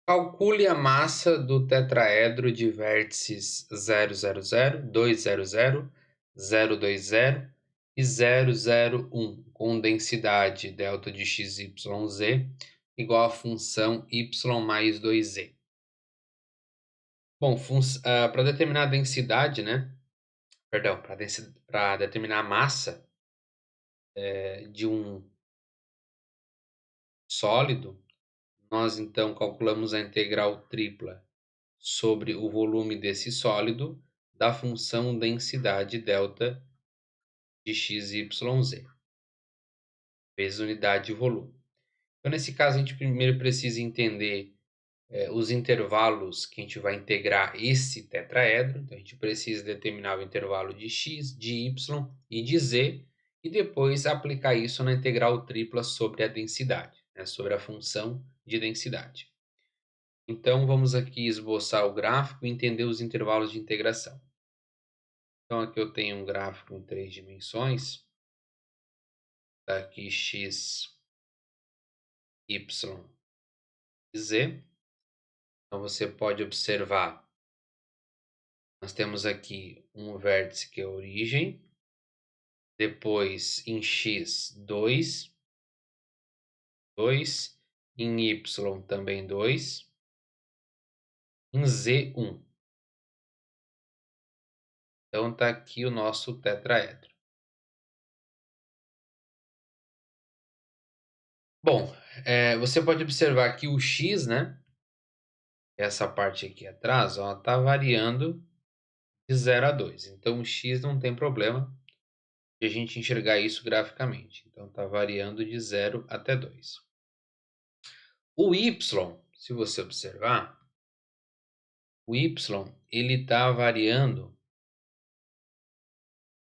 Calcule a massa do tetraedro de vértices 000, 200, 020 e 001, com densidade delta de XYZ igual à função y mais 2z. Bom, para determinar a densidade, né? Perdão, para determinar a massa de um sólido, nós então calculamos a integral tripla sobre o volume desse sólido da função densidade delta de XYZ, vezes unidade de volume. Então, nesse caso, a gente primeiro precisa entender os intervalos que a gente vai integrar esse tetraedro. Então, a gente precisa determinar o intervalo de x, de y e de z, e depois aplicar isso na integral tripla sobre a densidade, né, sobre a função de densidade. Então, vamos aqui esboçar o gráfico e entender os intervalos de integração. Então, aqui eu tenho um gráfico em 3 dimensões. Tá aqui x, y e z. Então, você pode observar, nós temos aqui um vértice que é a origem, depois em x, 2, em y também 2, em z, 1. Então, está aqui o nosso tetraedro. Bom, você pode observar que o x, né, essa parte aqui atrás, está variando de 0 a 2. Então, o x não tem problema de a gente enxergar isso graficamente. Então, está variando de 0 até 2. O y, se você observar, o y ele está variando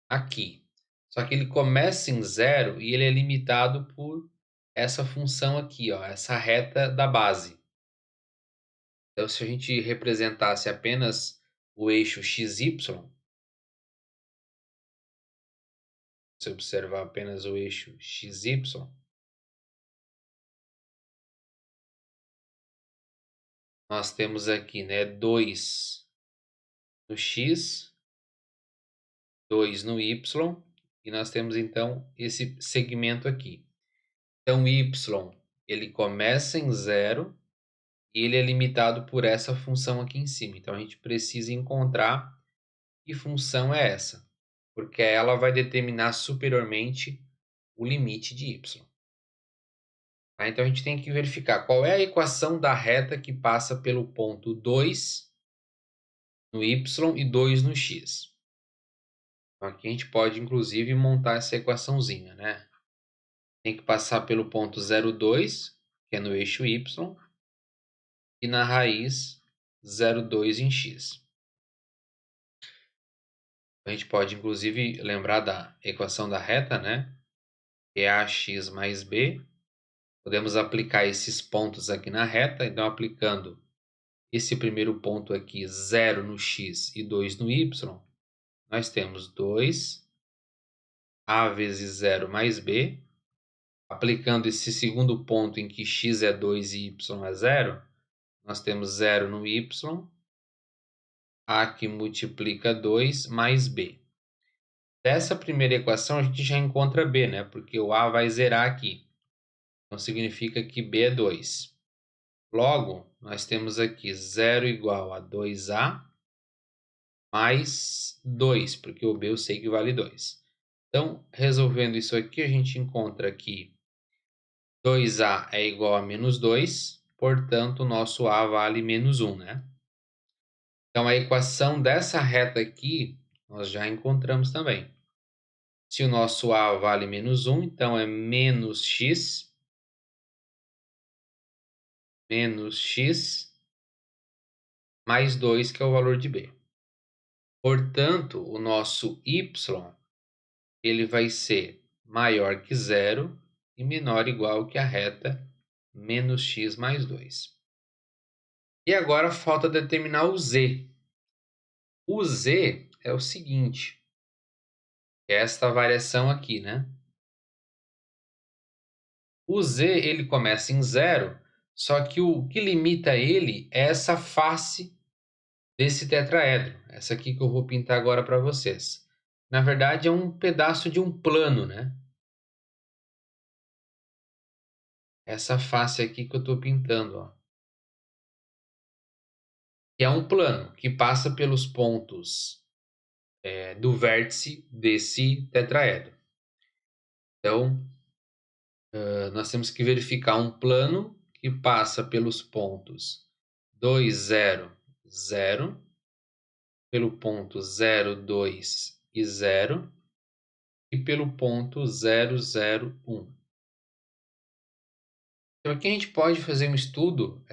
aqui. Só que ele começa em 0 e ele é limitado por essa função aqui, ó, essa reta da base. Então, se a gente representasse apenas o eixo XY, se observar apenas o eixo XY, nós temos aqui, né, 2 no X, 2 no Y, e nós temos então esse segmento aqui. Então, Y ele começa em 0 e ele é limitado por essa função aqui em cima. Então, a gente precisa encontrar que função é essa, porque ela vai determinar superiormente o limite de y. Tá? Então, a gente tem que verificar qual é a equação da reta que passa pelo ponto 2 no y e 2 no x. Então, aqui a gente pode, inclusive, montar essa equaçãozinha, né? Tem que passar pelo ponto 0,2, que é no eixo y, e na raiz 0,2 em x. A gente pode, inclusive, lembrar da equação da reta, né? Que é ax mais b. Podemos aplicar esses pontos aqui na reta. Então, aplicando esse primeiro ponto aqui, 0 no x e 2 no y, nós temos 2 a vezes 0 mais b. Aplicando esse segundo ponto em que x é 2 e y é 0, nós temos 0 no y, a que multiplica 2 mais b. Dessa primeira equação, a gente já encontra b, né? Porque o a vai zerar aqui. Então, significa que b é 2. Logo, nós temos aqui 0 igual a 2a mais 2, porque o b eu sei que vale 2. Então, resolvendo isso aqui, a gente encontra que 2a é igual a menos 2, portanto, o nosso a vale menos 1, né? Então, a equação dessa reta aqui, nós já encontramos também. Se o nosso a vale menos 1, então é menos x mais 2, que é o valor de b. Portanto, o nosso y ele vai ser maior que 0 e menor ou igual que a reta menos x mais 2. E agora falta determinar o z. O z é o seguinte, é esta variação aqui, né? O z ele começa em 0, Só que o que limita ele é essa face desse tetraedro. Essa aqui que eu vou pintar agora para vocês. Na verdade, é um pedaço de um plano, né? Essa face aqui que eu estou pintando, ó. Que é um plano que passa pelos pontos do vértice desse tetraedro. Então, nós temos que verificar um plano que passa pelos pontos 2, 0, 0, pelo ponto 0, 2 e 0 e pelo ponto 0, 0, 1. Então aqui a gente pode fazer um estudo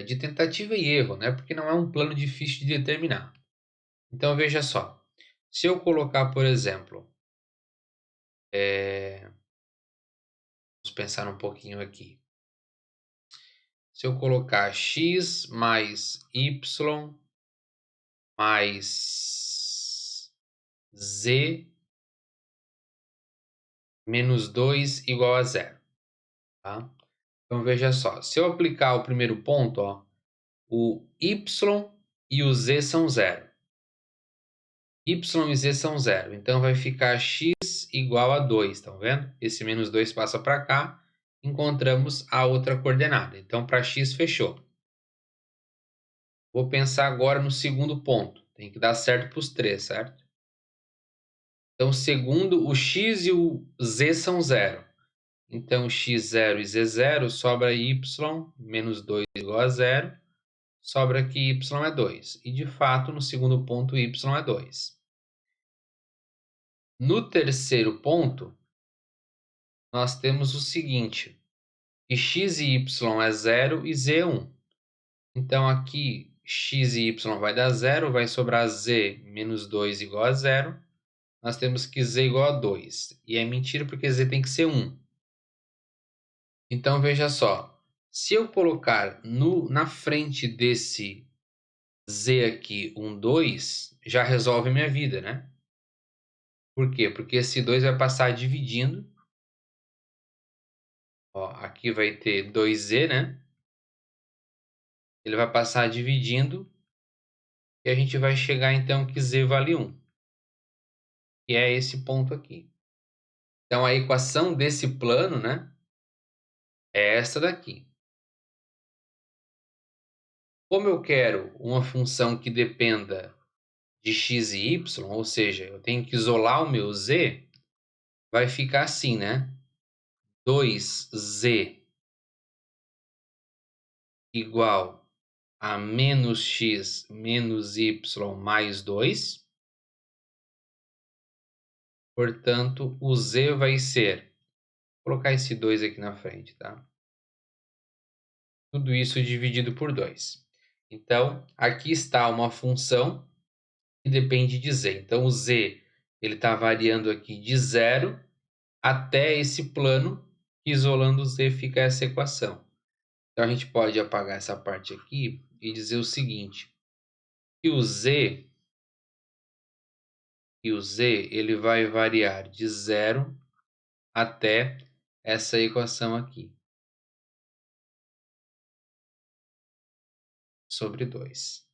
de tentativa e erro, né? Porque não é um plano difícil de determinar. Então veja só, se eu colocar, por exemplo, vamos pensar um pouquinho aqui. Se eu colocar x mais y mais z menos 2 igual a zero, tá? Então veja só, se eu aplicar o primeiro ponto, ó, o y e o z são zero. Y e z são zero, então vai ficar x igual a 2, estão vendo? Esse menos 2 passa para cá, encontramos a outra coordenada. Então para x fechou. Vou pensar agora no segundo ponto, tem que dar certo para os três, certo? Então segundo, o x e o z são zero. Então x0 e z0 sobra y menos 2 igual a zero. Sobra que y é 2. E, de fato, no segundo ponto, y é 2. No terceiro ponto, nós temos o seguinte, que x e y é 0 e z é 1. Então, aqui, x e y vai dar 0, vai sobrar z menos 2 igual a 0. Nós temos que z igual a 2. E é mentira porque z tem que ser 1. Então, veja só, se eu colocar na frente desse z aqui um 2, já resolve minha vida, né? Por quê? Porque esse 2 vai passar dividindo. Ó, aqui vai ter 2z, né? Ele vai passar dividindo e a gente vai chegar então que z vale 1. Que é esse ponto aqui. Então a equação desse plano, né? É essa daqui. Como eu quero uma função que dependa de x e y, ou seja, eu tenho que isolar o meu z, vai ficar assim, né? 2z igual a menos x menos y mais 2. Portanto, o z vai ser... Vou colocar esse 2 aqui na frente, tá? Tudo isso dividido por 2. Então, aqui está uma função que depende de z. Então, o z está variando aqui de 0 até esse plano, isolando o z fica essa equação. Então, a gente pode apagar essa parte aqui e dizer o seguinte, que o z ele vai variar de 0 até essa equação aqui, sobre 2.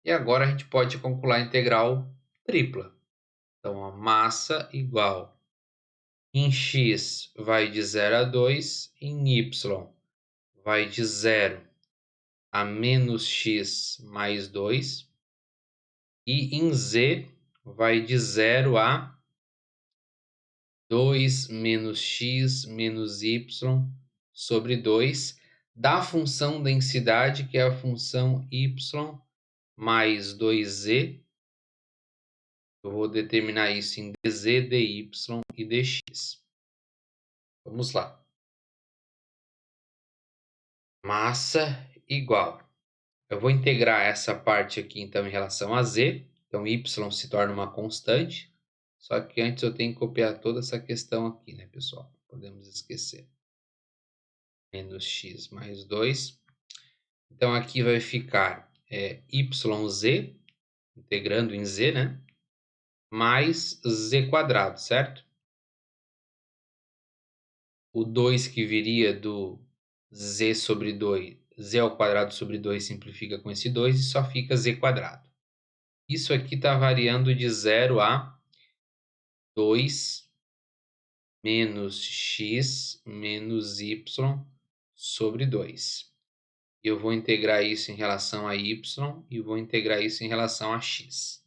E agora a gente pode calcular a integral tripla. Então, a massa igual em x vai de 0 a 2, em y vai de 0 a menos x mais 2, e em z vai de 0 a 2 menos x menos y sobre 2 da função densidade, que é a função y mais 2z. Eu vou determinar isso em dz, dy e dx. Vamos lá. Massa igual. Eu vou integrar essa parte aqui, então, em relação a z. Então, y se torna uma constante. Só que antes eu tenho que copiar toda essa questão aqui, né, pessoal? Podemos esquecer. Menos x mais 2. Então, aqui vai ficar yz, integrando em z, né? Mais z quadrado, certo? O 2 que viria do z sobre 2, z ao quadrado sobre 2 simplifica com esse 2 e só fica z quadrado. Isso aqui está variando de 0 a 2 menos x menos y sobre 2. Eu vou integrar isso em relação a y e vou integrar isso em relação a x.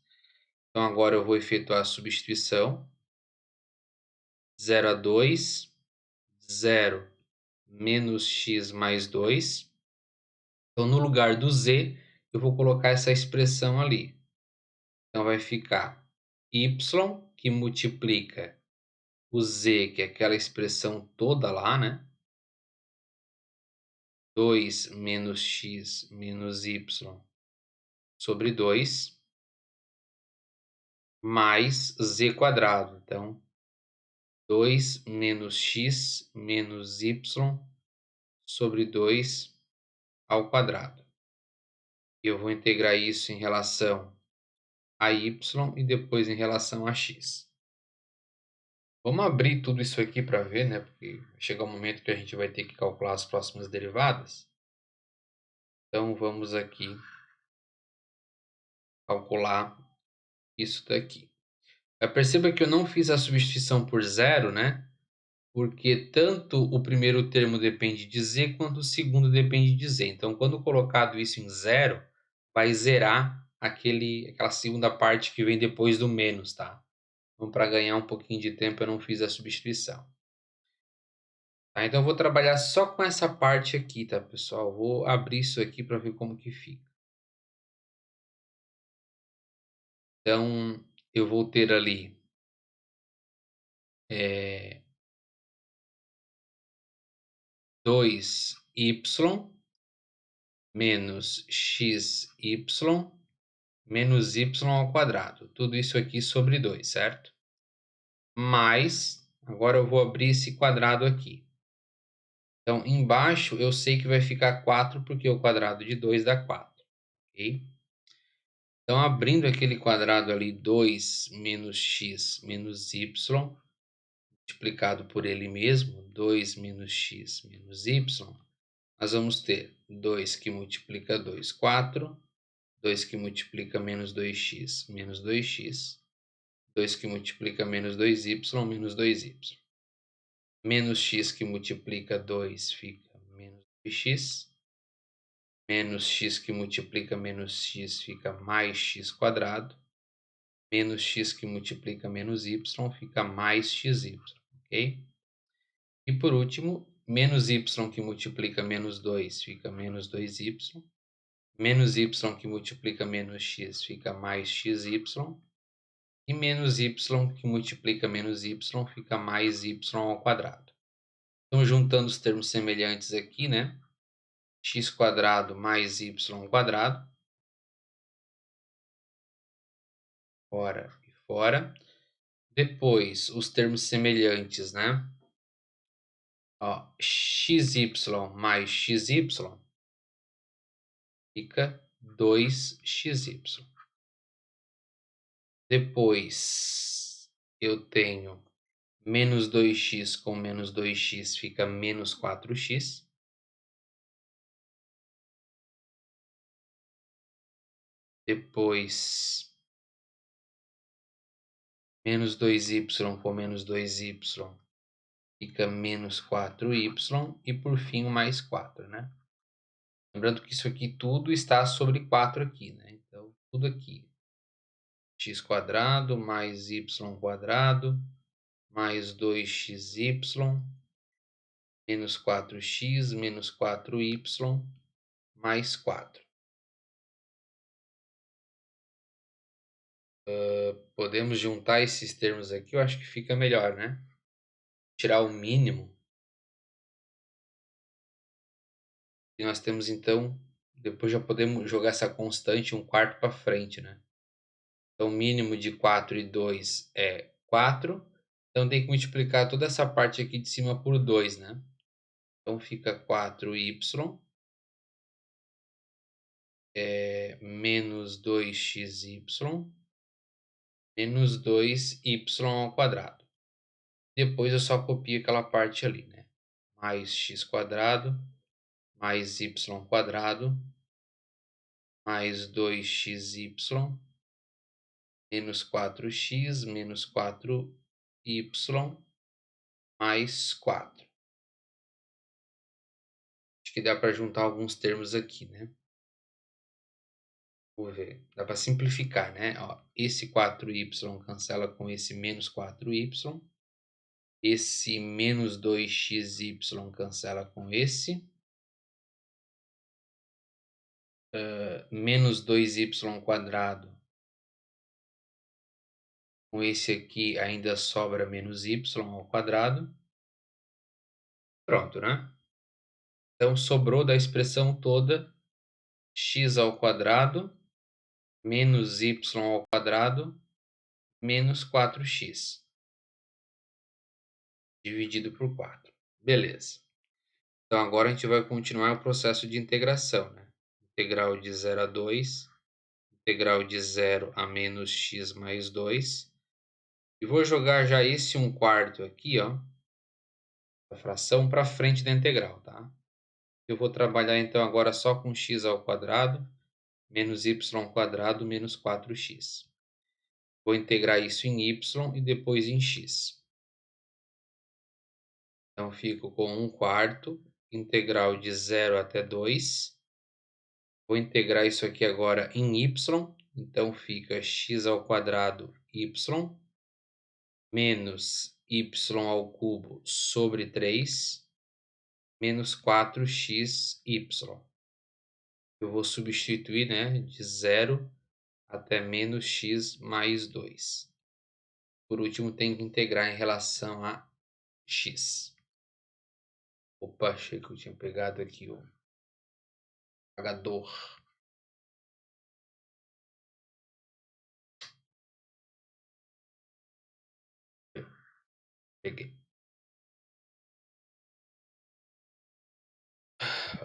Então, agora eu vou efetuar a substituição. 0 a 2, 0 menos x mais 2. Então, no lugar do z, eu vou colocar essa expressão ali. Então, vai ficar y, que multiplica o z, que é aquela expressão toda lá, né? 2 menos x menos y sobre 2, mais z quadrado. Então, 2 menos x menos y sobre 2 ao quadrado. Eu vou integrar isso em relação a y e depois em relação a x. Vamos abrir tudo isso aqui para ver, né? Porque vai chegar um momento que a gente vai ter que calcular as próximas derivadas. Então, vamos aqui calcular isso daqui. Perceba que eu não fiz a substituição por zero, né? Porque tanto o primeiro termo depende de z, quanto o segundo depende de z. Então, quando colocado isso em zero, vai zerar aquela segunda parte que vem depois do menos, tá? Então, para ganhar um pouquinho de tempo, eu não fiz a substituição. Tá? Então, eu vou trabalhar só com essa parte aqui, tá, pessoal? Vou abrir isso aqui para ver como que fica. Então, eu vou ter ali 2y menos xy menos y ao quadrado. Tudo isso aqui sobre 2, certo? Mais, agora eu vou abrir esse quadrado aqui. Então, embaixo eu sei que vai ficar 4, porque o quadrado de 2 dá 4, ok? Então, abrindo aquele quadrado ali, 2 menos x menos y, multiplicado por ele mesmo, 2 menos x menos y, nós vamos ter 2 que multiplica 2, 4, 2 que multiplica menos 2x, menos 2x, 2 que multiplica menos 2y, menos 2y. Menos x que multiplica 2 fica menos 2x, menos x que multiplica menos x fica mais x quadrado, menos x que multiplica menos y fica mais xy, ok? E por último, menos y que multiplica menos 2 fica menos 2y, menos y que multiplica menos x fica mais xy, e menos y que multiplica menos y fica mais y ao quadrado. Então, juntando os termos semelhantes aqui, né? X quadrado mais y quadrado, fora e fora. Depois, os termos semelhantes, né? Ó, xy mais xy fica 2xy. Depois, eu tenho menos 2x com menos 2x fica menos 4x. Depois, menos 2y com menos 2y fica menos 4y. E por fim, o mais 4, né? Lembrando que isso aqui tudo está sobre 4 aqui, né? Então, tudo aqui. X quadrado mais y quadrado mais 2xy menos 4x menos 4y mais 4. Podemos juntar esses termos aqui, eu acho que fica melhor, né? Tirar o mínimo. E nós temos, então, depois já podemos jogar essa constante 1/4 para frente, né? Então, o mínimo de 4 e 2 é 4. Então, tem que multiplicar toda essa parte aqui de cima por 2, né? Então, fica 4y menos 2xy menos 2y ao quadrado. Depois eu só copio aquela parte ali, né? Mais x quadrado mais y quadrado mais 2xy menos 4x menos 4y mais 4. Acho que dá para juntar alguns termos aqui, né? Vou ver. Dá para simplificar, né? Ó, esse 4y cancela com esse menos 4y. Esse menos 2xy cancela com esse. Menos 2y quadrado. Com esse aqui ainda sobra menos y ao quadrado. Pronto, né? Então, sobrou da expressão toda x ao quadrado menos y ao quadrado menos 4x dividido por 4. Beleza. Então, agora a gente vai continuar o processo de integração, né? Integral de 0 a 2, integral de 0 a menos x mais 2. E vou jogar já esse 1/4 aqui, ó, a fração para frente da integral, tá? Eu vou trabalhar então agora só com x ao quadrado menos y quadrado menos 4x. Vou integrar isso em y e depois em x. Então, fico com 1/4, integral de 0 até 2. Vou integrar isso aqui agora em y, então fica x ao quadrado y menos y ao cubo sobre 3 menos 4xy. Eu vou substituir, né, de 0 até menos x mais 2. Por último, tem que integrar em relação a x. Opa, achei que eu tinha pegado aqui o apagador. Peguei.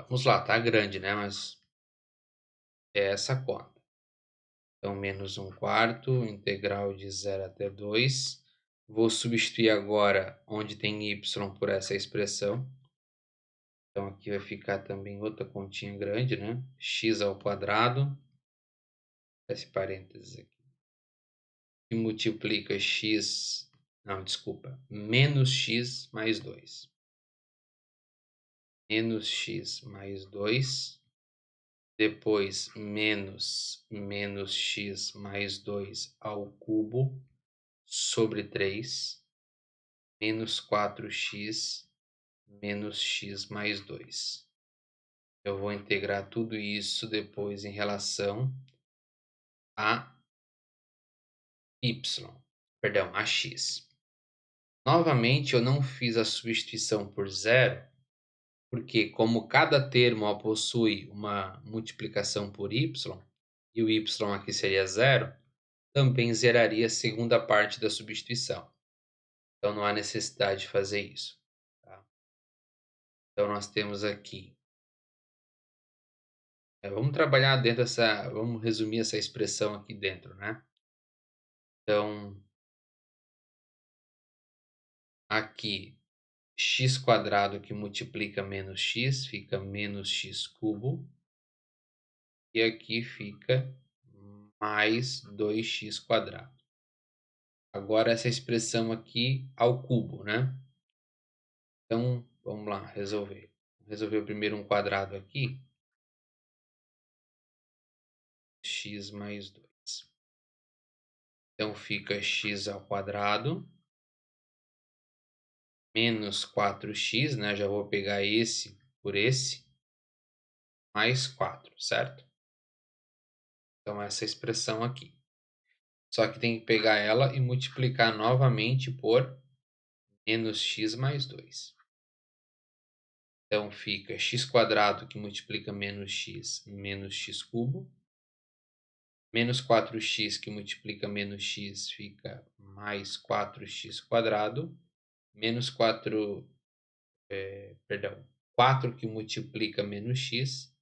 Vamos lá, tá grande, né? Mas é essa conta. Então, menos 1/4, integral de 0 até 2. Vou substituir agora onde tem y por essa expressão. Então, aqui vai ficar também outra continha grande, né? X ao quadrado. Esse parênteses aqui. Que multiplica x... Não, desculpa. Menos x mais 2. Menos x mais 2. Depois, menos x mais 2 ao cubo sobre 3. Menos 4x menos x mais 2. Eu vou integrar tudo isso depois em relação a a x. Novamente, eu não fiz a substituição por zero, porque como cada termo possui uma multiplicação por y, e o y aqui seria zero, também zeraria a segunda parte da substituição. Então, não há necessidade de fazer isso. Tá? Então, nós temos aqui. Vamos trabalhar dentro dessa. Vamos resumir essa expressão aqui dentro, né? Então, aqui, x quadrado que multiplica menos x fica menos x cubo. E aqui fica mais 2x quadrado. Agora, essa expressão aqui ao cubo, né? Então, vamos lá, resolver. Vou resolver primeiro um quadrado aqui. X mais 2. Então, fica x ao quadrado menos 4x, né? Já vou pegar esse por esse, mais 4, certo? Então, essa expressão aqui. Só que tem que pegar ela e multiplicar novamente por menos x mais 2. Então, fica x quadrado que multiplica menos x cubo. Menos 4x que multiplica menos x fica mais 4x quadrado. Menos 4 que multiplica menos x,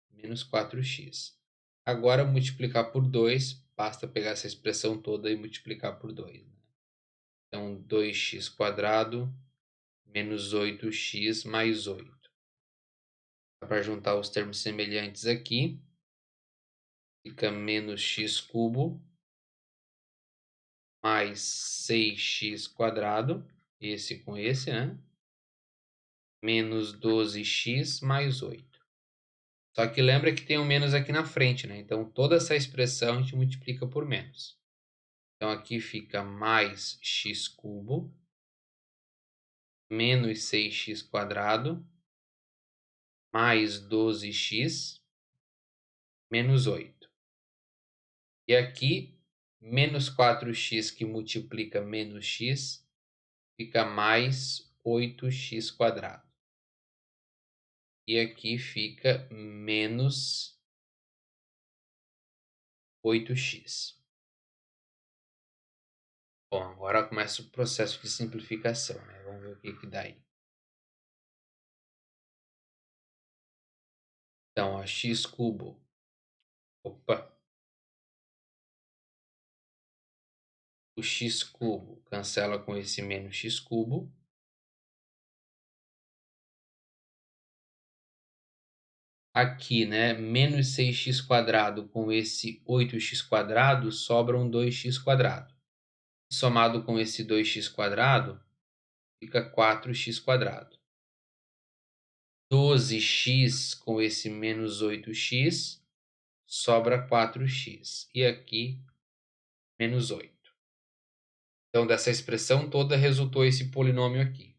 menos 4x. Agora, multiplicar por 2, basta pegar essa expressão toda e multiplicar por 2. Né? Então, 2x quadrado menos 8x mais 8. Dá para juntar os termos semelhantes aqui. Fica menos x cubo mais 6x quadrado, esse com esse, né? Menos 12x mais 8. Só que lembra que tem um menos aqui na frente, né? Então, toda essa expressão a gente multiplica por menos. Então, aqui fica mais x cubo menos 6x quadrado mais 12x menos 8. E aqui, menos 4x que multiplica menos x, fica mais 8x quadrado. E aqui fica menos 8x. Bom, agora começa o processo de simplificação, né? Vamos ver o que dá aí. Então, ó, x cubo. Opa! O x cubo cancela com esse menos x cubo. Aqui, né, menos 6x quadrado com esse 8x quadrado, sobra um 2x quadrado. Somado com esse 2x quadrado, fica 4x quadrado. 12x com esse menos 8x, sobra 4x. E aqui, menos 8. Então, dessa expressão toda resultou esse polinômio aqui.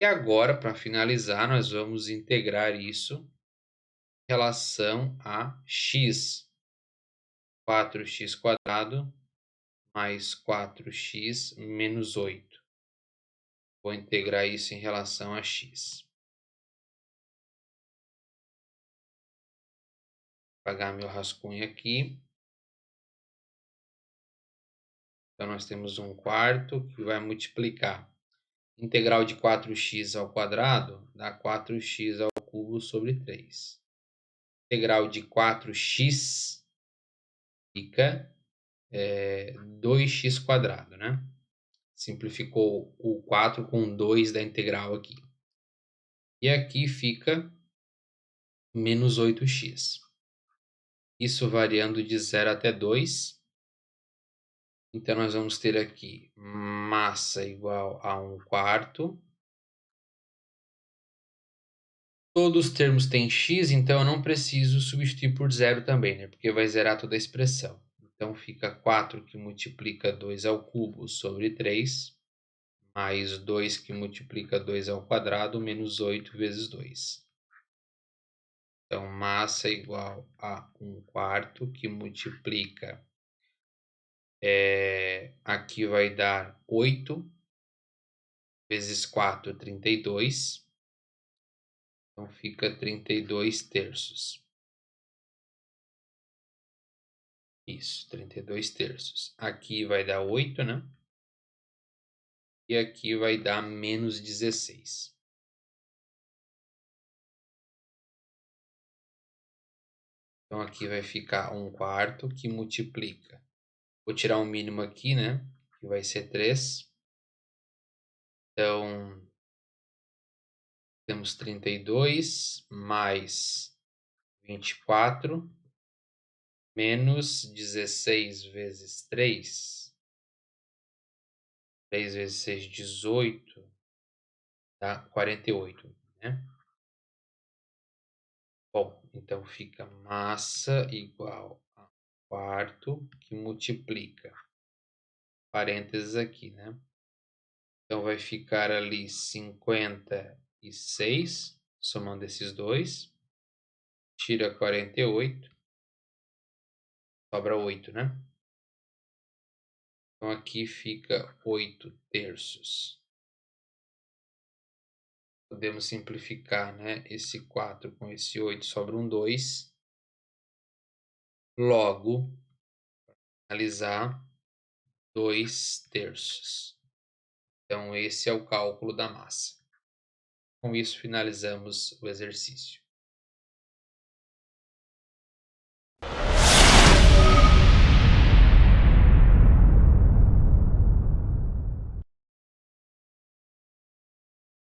E agora, para finalizar, nós vamos integrar isso em relação a x. 4x quadrado mais 4x menos 8. Vou integrar isso em relação a x. Vou apagar meu rascunho aqui. Então, nós temos 1/4 que vai multiplicar. Integral de 4x ao quadrado dá 4x ao cubo sobre 3. Integral de 4x fica 2x quadrado, né? Simplificou o 4 com 2 da integral aqui. E aqui fica menos 8x. Isso variando de 0 até 2. Então, nós vamos ter aqui massa igual a 1/4. Todos os termos têm x, então eu não preciso substituir por zero também, né? Porque vai zerar toda a expressão. Então, fica 4 que multiplica 2 ao cubo sobre 3, mais 2 que multiplica 2 ao quadrado, menos 8 vezes 2. Então, massa igual a 1/4 que multiplica, aqui vai dar 8 vezes 4, 32. Então, fica 32 terços. Isso, 32 terços. Aqui vai dar 8, né? E aqui vai dar menos 16. Então, aqui vai ficar 1/4 que multiplica. Vou tirar um mínimo aqui, né? Que vai ser 3. Então, temos 32 mais 24 menos 16 vezes 3. 3 vezes 6, 18. Dá 48, né? Bom, então fica massa igual a 1/4 que multiplica. Parênteses aqui, né? Então vai ficar ali 56, somando esses dois. Tira 48. Sobra 8, né? Então aqui fica 8 terços. Podemos simplificar, né? Esse 4 com esse 8 sobra um 2. Logo, analisar 2 terços. Então, esse é o cálculo da massa. Com isso, finalizamos o exercício.